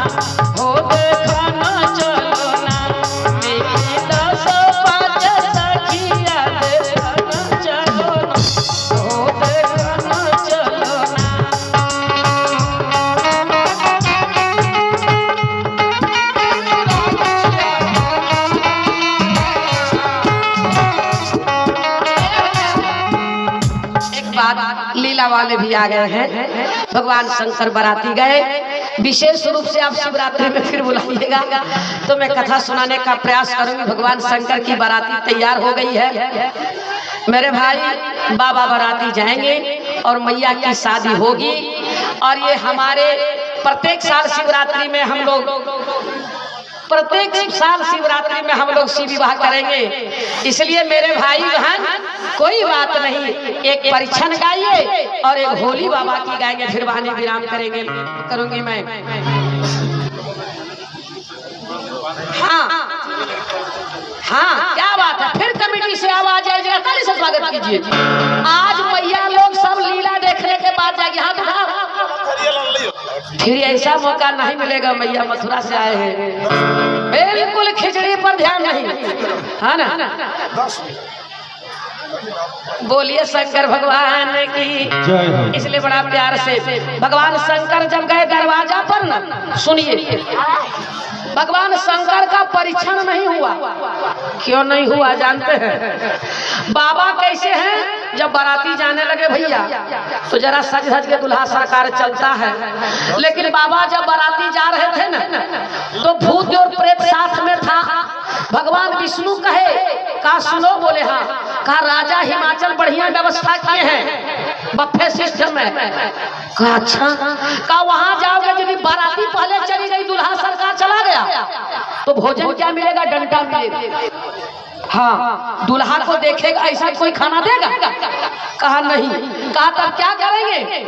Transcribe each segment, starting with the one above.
हो देखा न चलो ना मेरी 10 5 सखिया देखा न चलो ना हो देखा न चलो ना। लीला वाले भी आ गए हैं। भगवान शंकर बाराती गए। विशेष रूप से आप शिवरात्रि में फिर बुलाइएगा तो मैं कथा सुनाने का प्रयास करूंगी। भगवान शंकर की बाराती तैयार हो गई है मेरे भाई। बाबा बाराती जाएंगे और मैया की शादी होगी। और ये हमारे प्रत्येक साल शिवरात्रि में हम लोग शिव विवाह करेंगे। इसलिए मेरे भाई बहन कोई बात नहीं, एक परीक्षण गाइए और एक होली बाबा की गाएंगे, फिर वाणी विराम करूंगी मैं। हाँ हाँ क्या बात है। फिर कमेटी से आवाज आई जरा ताली से स्वागत कीजिए। आज मैया लोग सब लीला देखने के बाद जाएंगे। हाथ उठाओ। फिर ऐसा मौका नहीं मिलेगा। मैया मथुरा से आए हैं, बिल्कुल खिचड़ी पर ध्यान नहीं है ना। बोलिए शंकर भगवान की। इसलिए बड़ा प्यार से भगवान शंकर जब गए दरवाजा पर ना, सुनिए भगवान शंकर का परीक्षण नहीं हुआ। क्यों नहीं हुआ जानते हैं? बाबा कैसे हैं? जब बाराती जाने लगे भैया तो जरा सज धज के दुल्हा सरकार चलता है। लेकिन बाबा जब बाराती जा रहे थे ना तो भूत और प्रेत साथ में था। भगवान विष्णु कहे कहा सुनो, बोले हाँ। कहा राजा हिमाचल बढ़िया व्यवस्था किए हैं बफे सिस्टम में। कहा अच्छा। कहा वहां जाओगे यदि बाराती पहले चली गई दुल्हा सरकार चला गया तो भोजन क्या मिलेगा? डंडा मिलेगा। हाँ दुल्हा को देखेगा ऐसा कोई खाना देगा? कहा नहीं। कहा तब क्या करेंगे?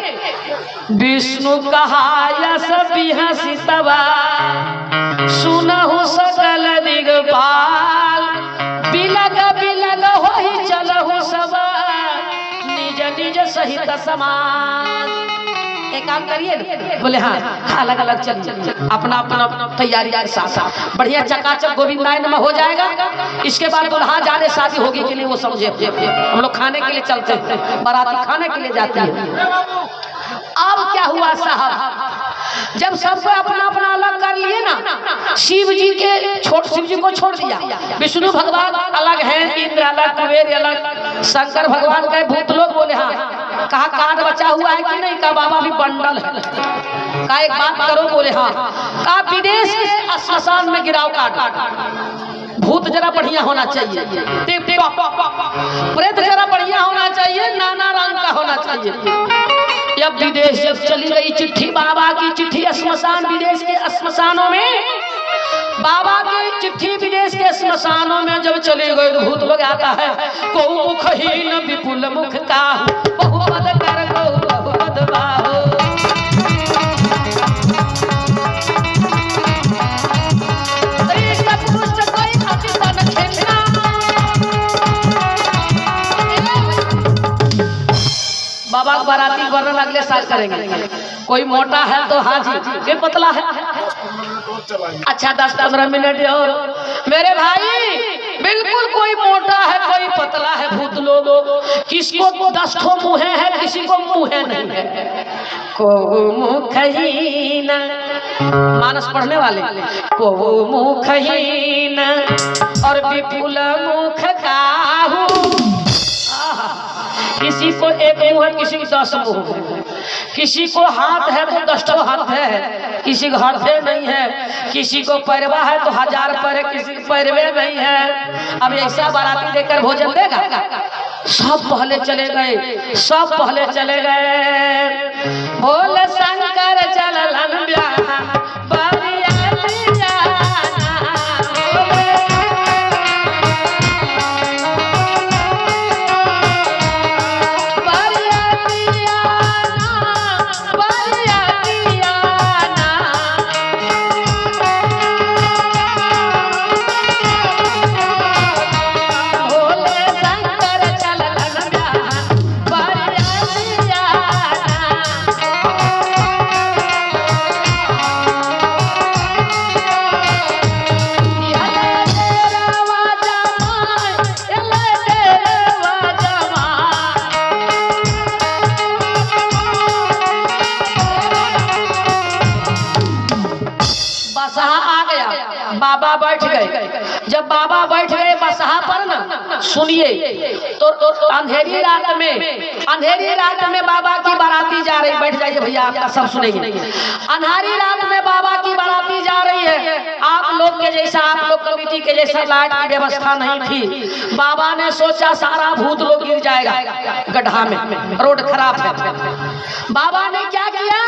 विष्णु कहा यस बिहसी तबा सुनहु सकल दिगपाल बिलग बिलग होहि चलहु सब निज निज सहित समान। एक काम करिए ना, बोले हाँ अलग अलग चल अपना अपना तैयारी के साथ बढ़िया चकाचक गोविंदाय नमः हो जाएगा। इसके बाद दुल्हा जाने शादी होगी कि नहीं वो समझे। हम लोग खाने के लिए चलते हैं, बाराती खाने के लिए जाती है। अब क्या हुआ साहब, जब सबको अपना अपना अलग कर लिए ना, शिव जी को छोड़ दिया। विष्णु भगवान अलग हैं, इंद्र अलग, कुबेर अलग, शंकर भगवान के भूत लोग। बोले हाँ। कहा कार्ड बचा हुआ है कि नहीं? कहा बाबा भी बंडल है। कहा एक बात करो। बोले हाँ। कहा विदेश के श्मशान में गिराओ कार्ड। भूत जरा बढ़िया होना चाहिए, प्रेत जरा बढ़िया होना चाहिए, नाना रंग का होना चाहिए। जब विदेश जब चली गई चिट्ठी, बाबा की चिट्ठी श्मशान विदेश के श्मशानों में, बाबा की चिट्ठी विदेश के श्मशानों में जब चले गए तो भूत लोग आता है को मुखहीन विपुल मुख का बहुपद कर गो बहुपद बाहो। बाबा बाराती वर्णन अगले साल करेंगे। कोई मोटा है तो हाजी, कोई पतला है। अच्छा 10-15 मिनट और मेरे भाई, बिल्कुल कोई मोटा है कोई पतला है। भूत लोगों किसको 10 ठो मुँहे है, किसी को मुँहे नहीं है। को मुखहीन, मानस पढ़ने वाले, को मुखहीन और विपुल मुख काहू। किसी को एक मुंह है, किसी को 10 मुंह है, किसी को हाथ है तो 10 हाथ है, किसी को हाथे नहीं है, किसी को पैरवा है तो 1000 पैर है, किसी को पैरवे नहीं है। अब ऐसा बाराती देकर भोजन देगा? सब पहले चले गए, सब पहले चले गए। बोले शंकर चलन ब्याह बसहा आ गया, बाबा बैठ गए। जब बाबा बैठ गए बसहा पर ना, सुनिए तो अंधेरी रात में बाबा की बाराती जा रही। बैठ जाइए भैया, आपका सब सुनेंगे। अंधारी रात में बाबा की बाराती जा रही है। आप लोग के जैसा, आप लोग कमिटी के जैसा लाइट की व्यवस्था नहीं थी। बाबा ने सोचा सारा भूत लोग गिर जाएगा गड्ढा में, रोड खराब है। बाबा ने क्या किया,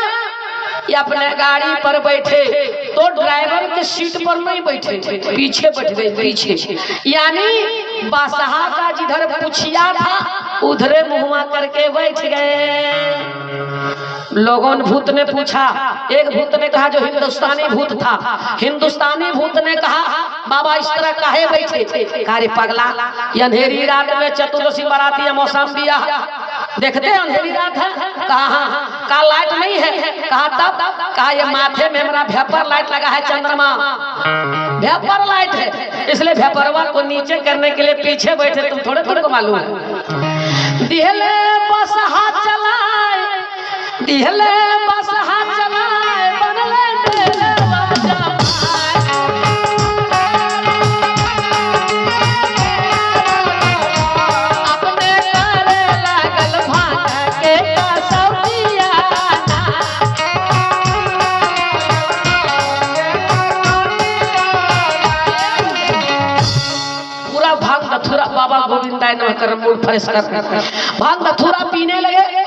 ये अपने गाड़ी पर बैठे तो ड्राइवर के सीट पर नहीं बैठे, पीछे बैठ गए, पीछे। यानी बादशाह का जिधर पुछिया था उधरे मुहवा करके बैठ गए। लोगों ने, भूत ने पूछा, एक भूत ने कहा जो हिंदुस्तानी भूत था, हिंदुस्तानी भूत ने कहा बाबा इस तरह काहे बैठे? कहा रे पगला, अंधेरी रात में चतुर्दशी बाराती मौसम दिया, देखते अंधेरी रात है। कहा लाइट नहीं है। कहा तब? कहा ये माथे में मेरा भेपर लाइट लगा है, चंद्रमा भेपर लाइट है, इसलिए भेपरवा को नीचे करने के लिए पीछे बैठे। तुम थोड़े तुमको मालूम है। दिहले बस हाथ चलाए, दिहले बस हाथ चलाए, बनले डेरे बाजा। अपने करे लागल भांग के कसौटिया। पूरा भांग धथुरा, बाबा गोविंदाय नमः कर मूड फ्रेश कर, भांग धथुरा पीने लगे।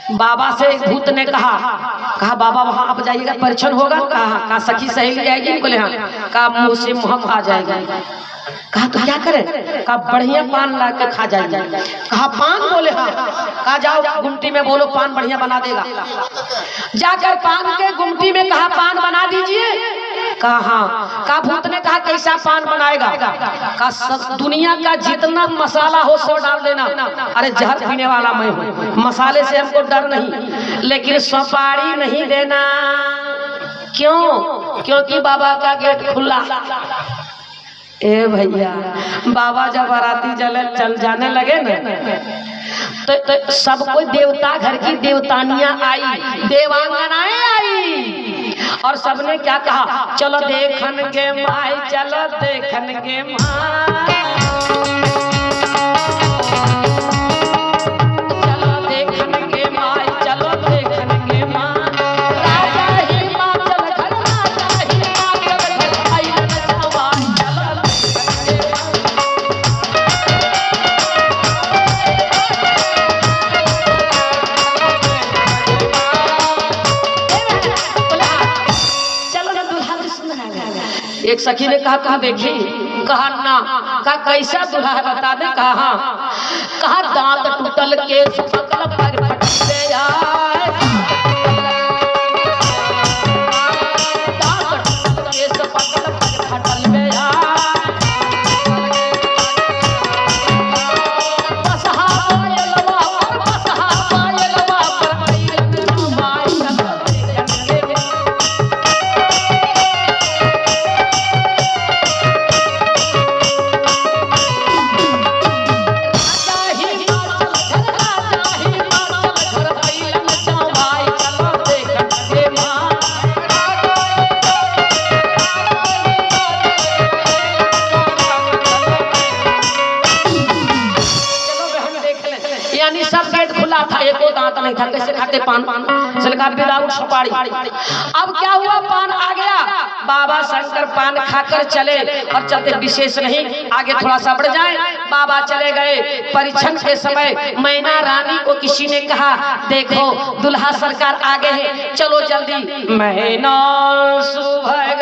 बाबा से एक भूत ने कहा बाबा वहां आप जाइएगा, परीक्षण होगा। कहा सखी सहेली आएगी? बोले हाँ। कहा मुंह से महक आ जाएगा। कहा तो क्या करें? कहा बढ़िया पान ला के खा जाएगा। कहा पान? बोले हाँ। कहा जाओ गुमटी में बोलो पान बढ़िया बना देगा। जाकर पान के गुमटी में कहा पान बना दीजिए। कहा हाँ। कहा भूत ने कहा कैसा पान बनाएगा? कहा दुनिया का जितना मसाला हो सब डाल देना। अरे जहर पीने वाला मैं हूँ, मसाले से हमको डर नहीं, लेकिन सुपारी नहीं देना। क्यों? क्योंकि बाबा का गेट खुला। ए भैया, बाबा जब बाराती चल जाने लगे न तो सब कोई देवता, घर की देवतानियां आई, देवांगनाएं आई, और सबने क्या कहा, चलो देखन के माई, चलो देखन के माई, चलो देखन के माई, चलो देखन के माई। राजा हिमाचल घर, राजा हिमाचल घर, आई नचवाई, चलो एक सखी ने कहा देखी। कहा ना। कहा कैसा दूल्हा है बता दे। कहा हाँ। कहा दांत टूटल के पकल पर फटते आए, दांत टूटल के पकल पर फटल में आए, बसहा पायलवा पर, बसहा पायलवा पर आई माई था, एको दांत नहीं था, कैसे खाते पान? सरकार विदाउट सुपारी। अब क्या हुआ, पान आ गया, बाबा शंकर पान खाकर चले, और चलते विशेष नहीं, आगे थोड़ा सा बढ़ जाए। बाबा चले गए। परीक्षण के समय मैना रानी को किसी ने कहा देखो दुल्हा सरकार आगे है, चलो जल्दी। मैना सुभग